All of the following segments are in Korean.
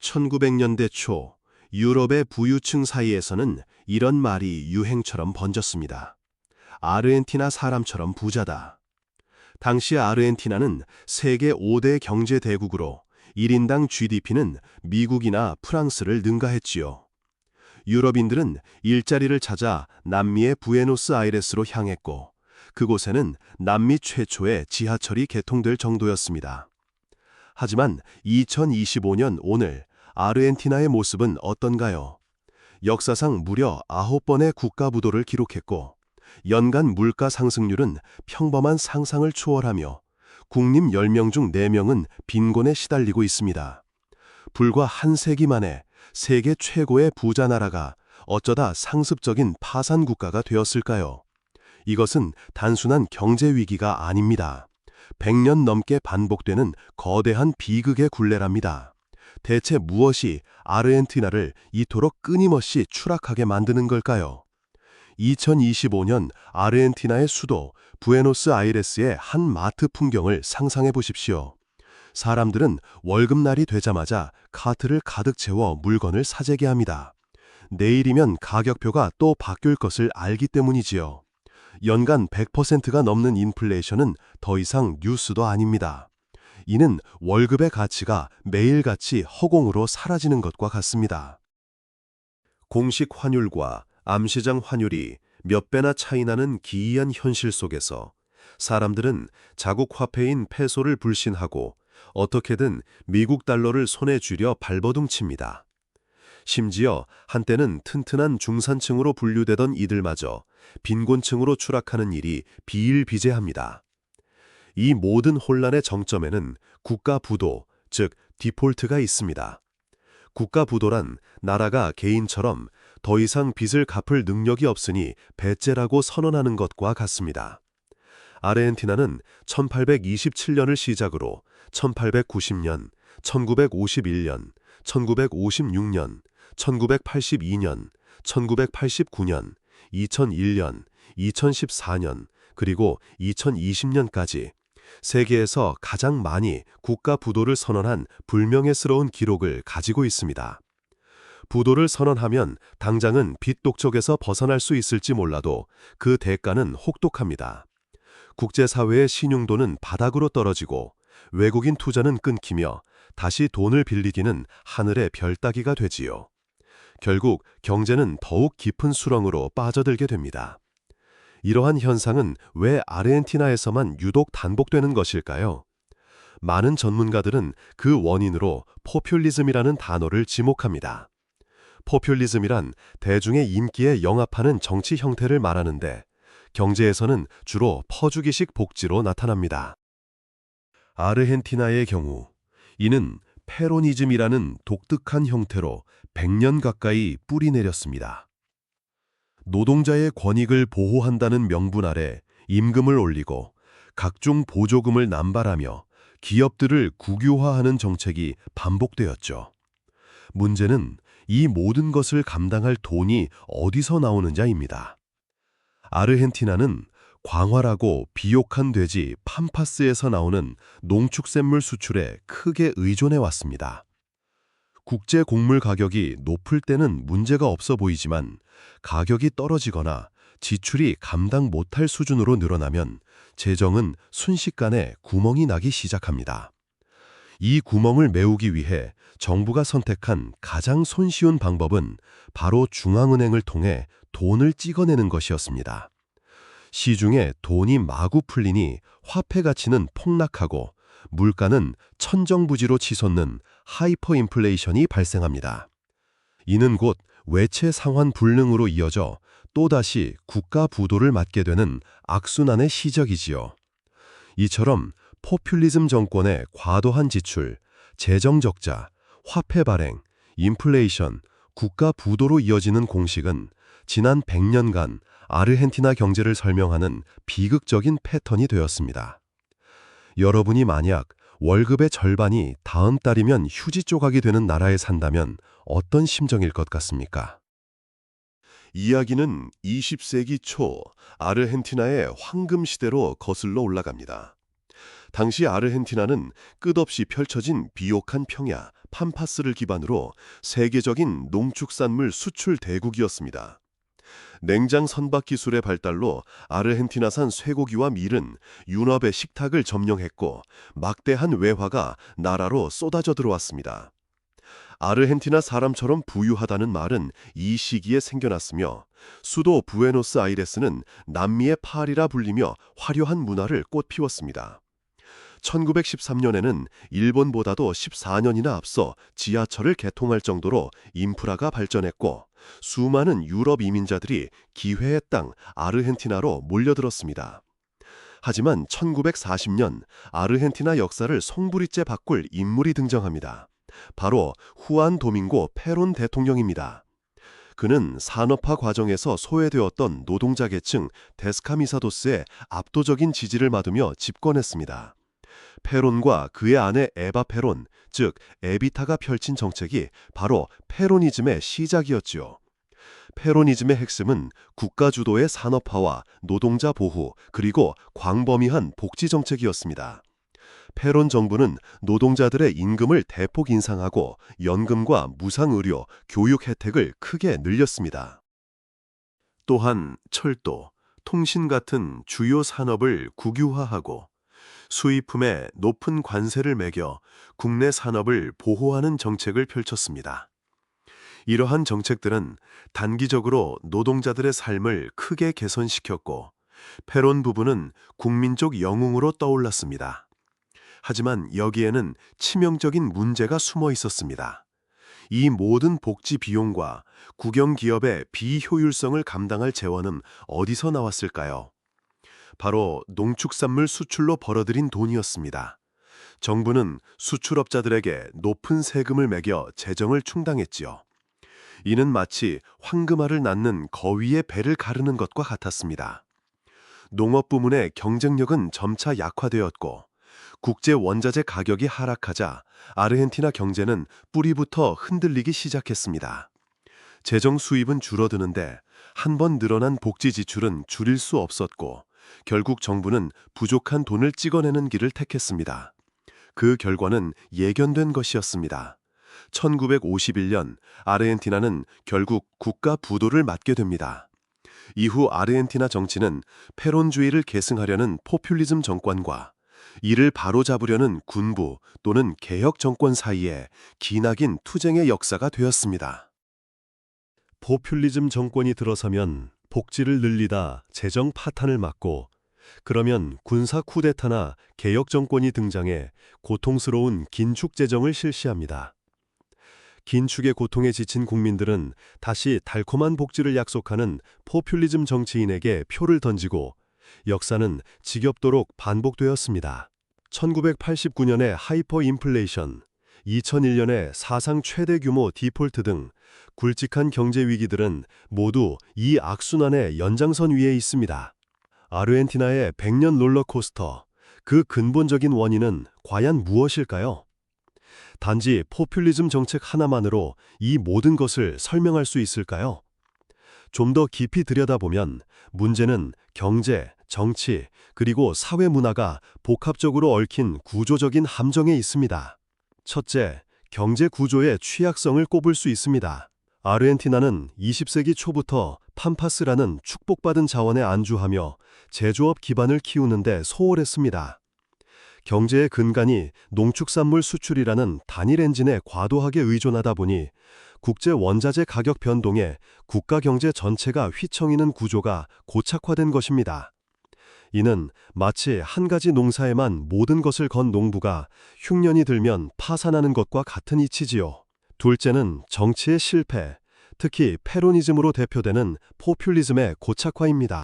1900년대 초 유럽의 부유층 사이에서는 이런 말이 유행처럼 번졌습니다. 아르헨티나 사람처럼 부자다. 당시 아르헨티나는 세계 5대 경제 대국으로 1인당 GDP는 미국이나 프랑스를 능가했지요. 유럽인들은 일자리를 찾아 남미의 부에노스아이레스로 향했고, 그곳에는 남미 최초의 지하철이 개통될 정도였습니다. 하지만 2025년 오늘 아르헨티나의 모습은 어떤가요? 역사상 무려 9번의 국가 부도를 기록했고, 연간 물가 상승률은 평범한 상상을 초월하며 국민 10명 중 4명은 빈곤에 시달리고 있습니다. 불과 한 세기 만에 세계 최고의 부자 나라가 어쩌다 상습적인 파산 국가가 되었을까요? 이것은 단순한 경제 위기가 아닙니다. 100년 넘게 반복되는 거대한 비극의 굴레랍니다. 대체 무엇이 아르헨티나를 이토록 끊임없이 추락하게 만드는 걸까요? 2025년 아르헨티나의 수도 부에노스아이레스의 한 마트 풍경을 상상해 보십시오. 사람들은 월급날이 되자마자 카트를 가득 채워 물건을 사재게 합니다. 내일이면 가격표가 또 바뀔 것을 알기 때문이지요. 연간 100%가 넘는 인플레이션은 더 이상 뉴스도 아닙니다. 이는 월급의 가치가 매일같이 허공으로 사라지는 것과 같습니다. 공식 환율과 암시장 환율이 몇 배나 차이나는 기이한 현실 속에서 사람들은 자국 화폐인 페소를 불신하고 어떻게든 미국 달러를 손에 쥐려 발버둥칩니다. 심지어 한때는 튼튼한 중산층으로 분류되던 이들마저 빈곤층으로 추락하는 일이 비일비재합니다. 이 모든 혼란의 정점에는 국가 부도, 즉 디폴트가 있습니다. 국가 부도란 나라가 개인처럼 더 이상 빚을 갚을 능력이 없으니 배째라고 선언하는 것과 같습니다. 아르헨티나는 1827년을 시작으로 1890년, 1951년, 1956년, 1982년, 1989년, 2001년, 2014년, 그리고 2020년까지 세계에서 가장 많이 국가 부도를 선언한 불명예스러운 기록을 가지고 있습니다. 부도를 선언하면 당장은 빚 독촉에서 벗어날 수 있을지 몰라도 그 대가는 혹독합니다. 국제사회의 신용도는 바닥으로 떨어지고 외국인 투자는 끊기며 다시 돈을 빌리기는 하늘의 별 따기가 되지요. 결국 경제는 더욱 깊은 수렁으로 빠져들게 됩니다. 이러한 현상은 왜 아르헨티나에서만 유독 단복되는 것일까요? 많은 전문가들은 그 원인으로 포퓰리즘이라는 단어를 지목합니다. 포퓰리즘이란 대중의 인기에 영합하는 정치 형태를 말하는데 경제에서는 주로 퍼주기식 복지로 나타납니다. 아르헨티나의 경우 이는 페로니즘이라는 독특한 형태로 100년 가까이 뿌리 내렸습니다. 노동자의 권익을 보호한다는 명분 아래 임금을 올리고 각종 보조금을 남발하며 기업들을 국유화하는 정책이 반복되었죠. 문제는 이 모든 것을 감당할 돈이 어디서 나오느냐입니다. 아르헨티나는 광활하고 비옥한 대지 팜파스에서 나오는 농축산물 수출에 크게 의존해 왔습니다. 국제 곡물 가격이 높을 때는 문제가 없어 보이지만 가격이 떨어지거나 지출이 감당 못할 수준으로 늘어나면 재정은 순식간에 구멍이 나기 시작합니다. 이 구멍을 메우기 위해 정부가 선택한 가장 손쉬운 방법은 바로 중앙은행을 통해 돈을 찍어내는 것이었습니다. 시중에 돈이 마구 풀리니 화폐 가치는 폭락하고 물가는 천정부지로 치솟는 하이퍼인플레이션이 발생합니다. 이는 곧 외채 상환 불능으로 이어져 또다시 국가 부도를 맞게 되는 악순환의 시작이지요. 이처럼 포퓰리즘 정권의 과도한 지출, 재정 적자, 화폐 발행, 인플레이션, 국가 부도로 이어지는 공식은 지난 100년간 아르헨티나 경제를 설명하는 비극적인 패턴이 되었습니다. 여러분이 만약 월급의 절반이 다음 달이면 휴지 조각이 되는 나라에 산다면 어떤 심정일 것 같습니까? 이야기는 20세기 초 아르헨티나의 황금 시대로 거슬러 올라갑니다. 당시 아르헨티나는 끝없이 펼쳐진 비옥한 평야, 팜파스를 기반으로 세계적인 농축산물 수출 대국이었습니다. 냉장 선박 기술의 발달로 아르헨티나산 쇠고기와 밀은 유럽의 식탁을 점령했고 막대한 외화가 나라로 쏟아져 들어왔습니다. 아르헨티나 사람처럼 부유하다는 말은 이 시기에 생겨났으며 수도 부에노스아이레스는 남미의 파리라 불리며 화려한 문화를 꽃피웠습니다. 1913년에는 일본보다도 14년이나 앞서 지하철을 개통할 정도로 인프라가 발전했고 수많은 유럽 이민자들이 기회의 땅 아르헨티나로 몰려들었습니다. 하지만 1940년 아르헨티나 역사를 송두리째 바꿀 인물이 등장합니다. 바로 후안 도밍고 페론 대통령입니다. 그는 산업화 과정에서 소외되었던 노동자 계층 데스카미사도스의 압도적인 지지를 받으며 집권했습니다. 페론과 그의 아내 에바 페론, 즉 에비타가 펼친 정책이 바로 페로니즘의 시작이었지요. 페로니즘의 핵심은 국가 주도의 산업화와 노동자 보호, 그리고 광범위한 복지 정책이었습니다. 페론 정부는 노동자들의 임금을 대폭 인상하고 연금과 무상의료, 교육 혜택을 크게 늘렸습니다. 또한 철도, 통신 같은 주요 산업을 국유화하고 수입품에 높은 관세를 매겨 국내 산업을 보호하는 정책을 펼쳤습니다. 이러한 정책들은 단기적으로 노동자들의 삶을 크게 개선시켰고 페론 부부는 국민적 영웅으로 떠올랐습니다. 하지만 여기에는 치명적인 문제가 숨어 있었습니다. 이 모든 복지 비용과 국영기업의 비효율성을 감당할 재원은 어디서 나왔을까요? 바로 농축산물 수출로 벌어들인 돈이었습니다. 정부는 수출업자들에게 높은 세금을 매겨 재정을 충당했지요. 이는 마치 황금알을 낳는 거위의 배를 가르는 것과 같았습니다. 농업 부문의 경쟁력은 점차 약화되었고 국제 원자재 가격이 하락하자 아르헨티나 경제는 뿌리부터 흔들리기 시작했습니다. 재정 수입은 줄어드는데 한 번 늘어난 복지 지출은 줄일 수 없었고 결국 정부는 부족한 돈을 찍어내는 길을 택했습니다. 그 결과는 예견된 것이었습니다. 1951년 아르헨티나는 결국 국가 부도를 맞게 됩니다. 이후 아르헨티나 정치는 페론주의를 계승하려는 포퓰리즘 정권과 이를 바로잡으려는 군부 또는 개혁 정권 사이에 기나긴 투쟁의 역사가 되었습니다. 포퓰리즘 정권이 들어서면 복지를 늘리다 재정 파탄을 막고 그러면 군사 쿠데타나 개혁 정권이 등장해 고통스러운 긴축 재정을 실시합니다. 긴축의 고통에 지친 국민들은 다시 달콤한 복지를 약속하는 포퓰리즘 정치인에게 표를 던지고 역사는 지겹도록 반복되었습니다. 1989년의 하이퍼 인플레이션, 2001년의 사상 최대 규모 디폴트 등 굵직한 경제 위기들은 모두 이 악순환의 연장선 위에 있습니다. 아르헨티나의 100년 롤러코스터, 그 근본적인 원인은 과연 무엇일까요? 단지 포퓰리즘 정책 하나만으로 이 모든 것을 설명할 수 있을까요? 좀 더 깊이 들여다보면 문제는 경제, 정치, 그리고 사회 문화가 복합적으로 얽힌 구조적인 함정에 있습니다. 첫째, 경제 구조의 취약성을 꼽을 수 있습니다. 아르헨티나는 20세기 초부터 팜파스라는 축복받은 자원에 안주하며 제조업 기반을 키우는데 소홀했습니다. 경제의 근간이 농축산물 수출이라는 단일 엔진에 과도하게 의존하다 보니 국제 원자재 가격 변동에 국가 경제 전체가 휘청이는 구조가 고착화된 것입니다. 이는 마치 한 가지 농사에만 모든 것을 건 농부가 흉년이 들면 파산하는 것과 같은 이치지요. 둘째는 정치의 실패, 특히 페로니즘으로 대표되는 포퓰리즘의 고착화입니다.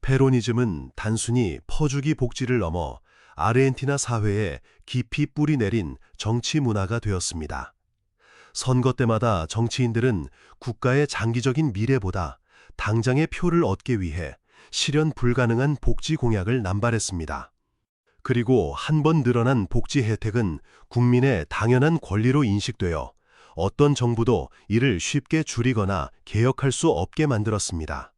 페로니즘은 단순히 퍼주기 복지를 넘어 아르헨티나 사회에 깊이 뿌리 내린 정치 문화가 되었습니다. 선거 때마다 정치인들은 국가의 장기적인 미래보다 당장의 표를 얻기 위해 실현 불가능한 복지 공약을 남발했습니다. 그리고 한 번 늘어난 복지 혜택은 국민의 당연한 권리로 인식되어 어떤 정부도 이를 쉽게 줄이거나 개혁할 수 없게 만들었습니다.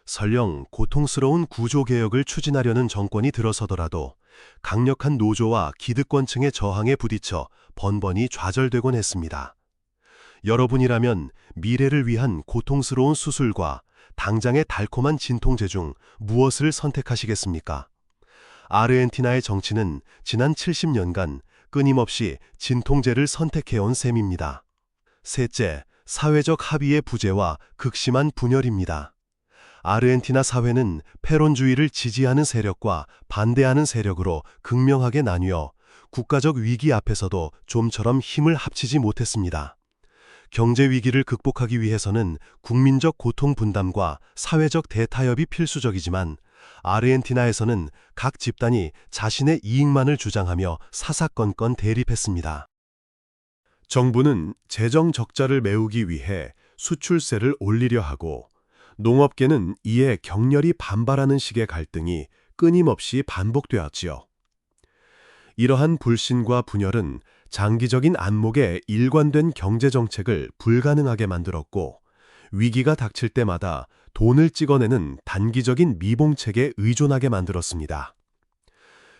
설령 고통스러운 구조개혁을 추진하려는 정권이 들어서더라도 강력한 노조와 기득권층의 저항에 부딪혀 번번이 좌절되곤 했습니다. 여러분이라면 미래를 위한 고통스러운 수술과 당장의 달콤한 진통제 중 무엇을 선택하시겠습니까? 아르헨티나의 정치는 지난 70년간 끊임없이 진통제를 선택해온 셈입니다. 셋째, 사회적 합의의 부재와 극심한 분열입니다. 아르헨티나 사회는 페론주의를 지지하는 세력과 반대하는 세력으로 극명하게 나뉘어 국가적 위기 앞에서도 좀처럼 힘을 합치지 못했습니다. 경제 위기를 극복하기 위해서는 국민적 고통 분담과 사회적 대타협이 필수적이지만 아르헨티나에서는 각 집단이 자신의 이익만을 주장하며 사사건건 대립했습니다. 정부는 재정 적자를 메우기 위해 수출세를 올리려 하고 농업계는 이에 격렬히 반발하는 식의 갈등이 끊임없이 반복되었지요. 이러한 불신과 분열은 장기적인 안목의 일관된 경제정책을 불가능하게 만들었고 위기가 닥칠 때마다 돈을 찍어내는 단기적인 미봉책에 의존하게 만들었습니다.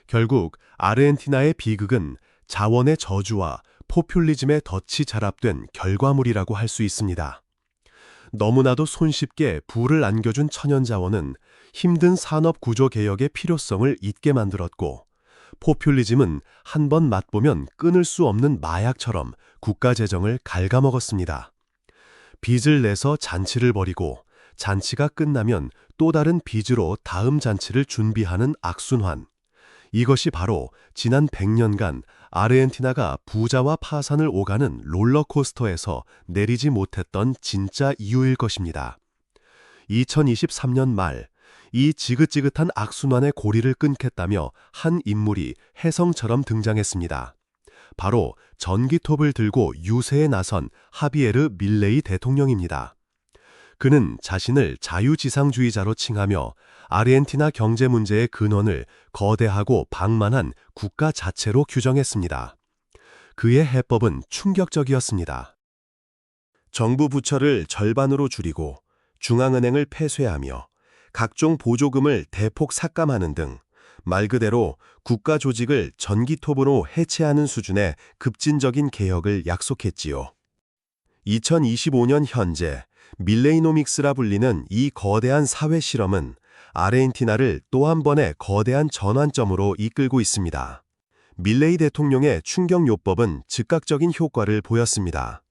결국 아르헨티나의 비극은 자원의 저주와 포퓰리즘의 덫이 자랍된 결과물이라고 할 수 있습니다. 너무나도 손쉽게 부를 안겨준 천연자원은 힘든 산업구조 개혁의 필요성을 잊게 만들었고 포퓰리즘은 한 번 맛보면 끊을 수 없는 마약처럼 국가 재정을 갉아먹었습니다. 빚을 내서 잔치를 벌이고 잔치가 끝나면 또 다른 빚으로 다음 잔치를 준비하는 악순환. 이것이 바로 지난 100년간 아르헨티나가 부자와 파산을 오가는 롤러코스터에서 내리지 못했던 진짜 이유일 것입니다. 2023년 말, 이 지긋지긋한 악순환의 고리를 끊겠다며 한 인물이 혜성처럼 등장했습니다. 바로 전기톱을 들고 유세에 나선 하비에르 밀레이 대통령입니다. 그는 자신을 자유지상주의자로 칭하며 아르헨티나 경제 문제의 근원을 거대하고 방만한 국가 자체로 규정했습니다. 그의 해법은 충격적이었습니다. 정부 부처를 절반으로 줄이고 중앙은행을 폐쇄하며 각종 보조금을 대폭 삭감하는 등 말 그대로 국가 조직을 전기톱으로 해체하는 수준의 급진적인 개혁을 약속했지요. 2025년 현재 밀레이노믹스라 불리는 이 거대한 사회 실험은 아르헨티나를 또 한 번의 거대한 전환점으로 이끌고 있습니다. 밀레이 대통령의 충격요법은 즉각적인 효과를 보였습니다.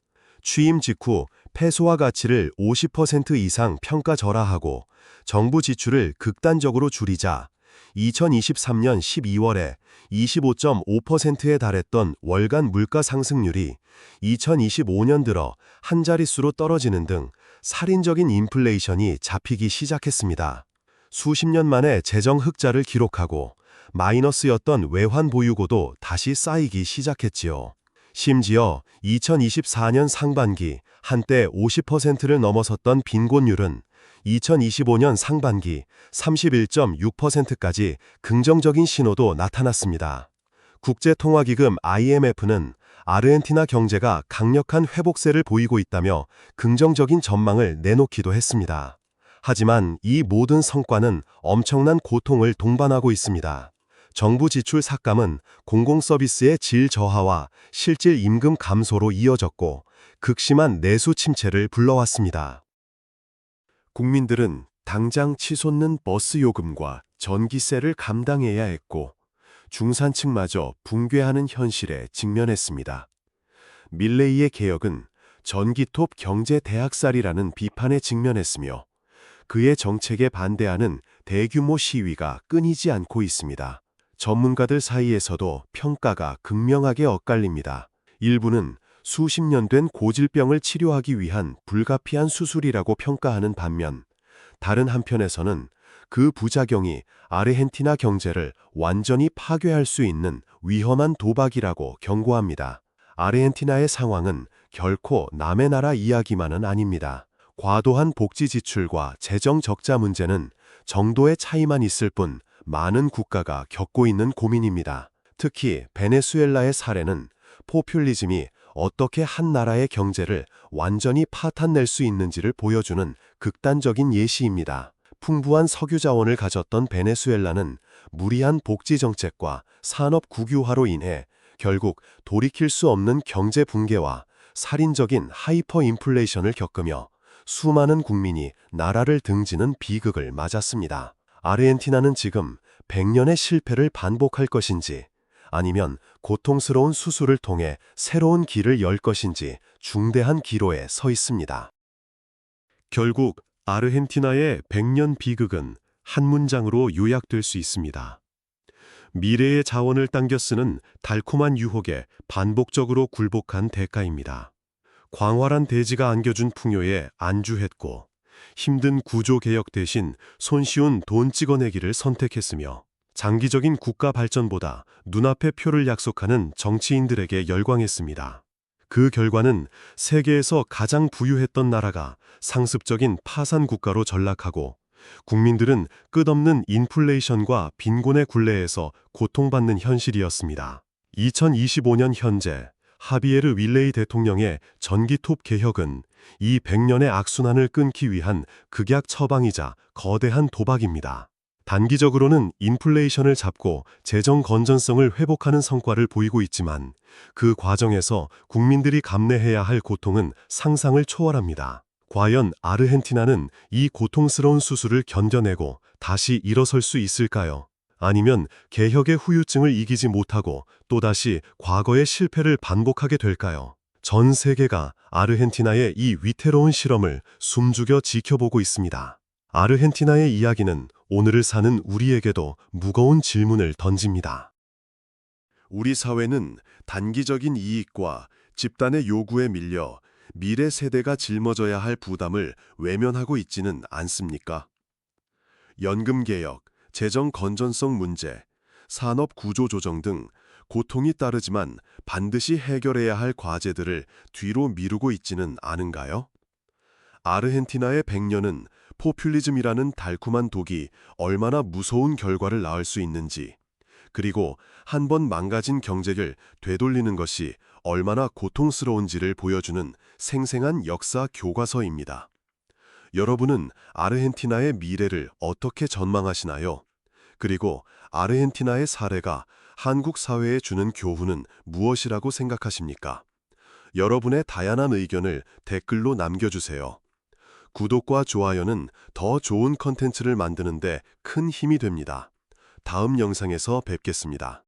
취임 직후 페소화 가치를 50% 이상 평가절하하고 정부 지출을 극단적으로 줄이자 2023년 12월에 25.5%에 달했던 월간 물가 상승률이 2025년 들어 한 자릿수로 떨어지는 등 살인적인 인플레이션이 잡히기 시작했습니다. 수십 년 만에 재정 흑자를 기록하고 마이너스였던 외환 보유고도 다시 쌓이기 시작했지요. 심지어 2024년 상반기 한때 50%를 넘어섰던 빈곤율은 2025년 상반기 31.6%까지 긍정적인 신호도 나타났습니다. 국제통화기금 IMF는 아르헨티나 경제가 강력한 회복세를 보이고 있다며 긍정적인 전망을 내놓기도 했습니다. 하지만 이 모든 성과는 엄청난 고통을 동반하고 있습니다. 정부 지출 삭감은 공공서비스의 질 저하와 실질 임금 감소로 이어졌고 극심한 내수 침체를 불러왔습니다. 국민들은 당장 치솟는 버스 요금과 전기세를 감당해야 했고 중산층마저 붕괴하는 현실에 직면했습니다. 밀레이의 개혁은 전기톱 경제 대학살이라는 비판에 직면했으며 그의 정책에 반대하는 대규모 시위가 끊이지 않고 있습니다. 전문가들 사이에서도 평가가 극명하게 엇갈립니다. 일부는 수십 년 된 고질병을 치료하기 위한 불가피한 수술이라고 평가하는 반면 다른 한편에서는 그 부작용이 아르헨티나 경제를 완전히 파괴할 수 있는 위험한 도박이라고 경고합니다. 아르헨티나의 상황은 결코 남의 나라 이야기만은 아닙니다. 과도한 복지 지출과 재정 적자 문제는 정도의 차이만 있을 뿐 많은 국가가 겪고 있는 고민입니다. 특히 베네수엘라의 사례는 포퓰리즘이 어떻게 한 나라의 경제를 완전히 파탄낼 수 있는지를 보여주는 극단적인 예시입니다. 풍부한 석유 자원을 가졌던 베네수엘라는 무리한 복지 정책과 산업 국유화로 인해 결국 돌이킬 수 없는 경제 붕괴와 살인적인 하이퍼 인플레이션을 겪으며 수많은 국민이 나라를 등지는 비극을 맞았습니다. 아르헨티나는 지금 100년의 실패를 반복할 것인지 아니면 고통스러운 수술을 통해 새로운 길을 열 것인지 중대한 기로에 서 있습니다. 결국 아르헨티나의 100년 비극은 한 문장으로 요약될 수 있습니다. 미래의 자원을 당겨 쓰는 달콤한 유혹에 반복적으로 굴복한 대가입니다. 광활한 대지가 안겨준 풍요에 안주했고 힘든 구조개혁 대신 손쉬운 돈 찍어내기를 선택했으며 장기적인 국가 발전보다 눈앞의 표를 약속하는 정치인들에게 열광했습니다. 그 결과는 세계에서 가장 부유했던 나라가 상습적인 파산 국가로 전락하고 국민들은 끝없는 인플레이션과 빈곤의 굴레에서 고통받는 현실이었습니다. 2025년 현재 하비에르 윌레이 대통령의 전기톱 개혁은 이 100년의 악순환을 끊기 위한 극약 처방이자 거대한 도박입니다. 단기적으로는 인플레이션을 잡고 재정 건전성을 회복하는 성과를 보이고 있지만 그 과정에서 국민들이 감내해야 할 고통은 상상을 초월합니다. 과연 아르헨티나는 이 고통스러운 수술을 견뎌내고 다시 일어설 수 있을까요? 아니면 개혁의 후유증을 이기지 못하고 또다시 과거의 실패를 반복하게 될까요? 전 세계가 아르헨티나의 이 위태로운 실험을 숨죽여 지켜보고 있습니다. 아르헨티나의 이야기는 오늘을 사는 우리에게도 무거운 질문을 던집니다. 우리 사회는 단기적인 이익과 집단의 요구에 밀려 미래 세대가 짊어져야 할 부담을 외면하고 있지는 않습니까? 연금개혁, 재정 건전성 문제, 산업 구조 조정 등 고통이 따르지만 반드시 해결해야 할 과제들을 뒤로 미루고 있지는 않은가요? 아르헨티나의 100년은 포퓰리즘이라는 달콤한 독이 얼마나 무서운 결과를 낳을 수 있는지, 그리고 한 번 망가진 경제를 되돌리는 것이 얼마나 고통스러운지를 보여주는 생생한 역사 교과서입니다. 여러분은 아르헨티나의 미래를 어떻게 전망하시나요? 그리고 아르헨티나의 사례가 한국 사회에 주는 교훈은 무엇이라고 생각하십니까? 여러분의 다양한 의견을 댓글로 남겨주세요. 구독과 좋아요는 더 좋은 컨텐츠를 만드는 데 큰 힘이 됩니다. 다음 영상에서 뵙겠습니다.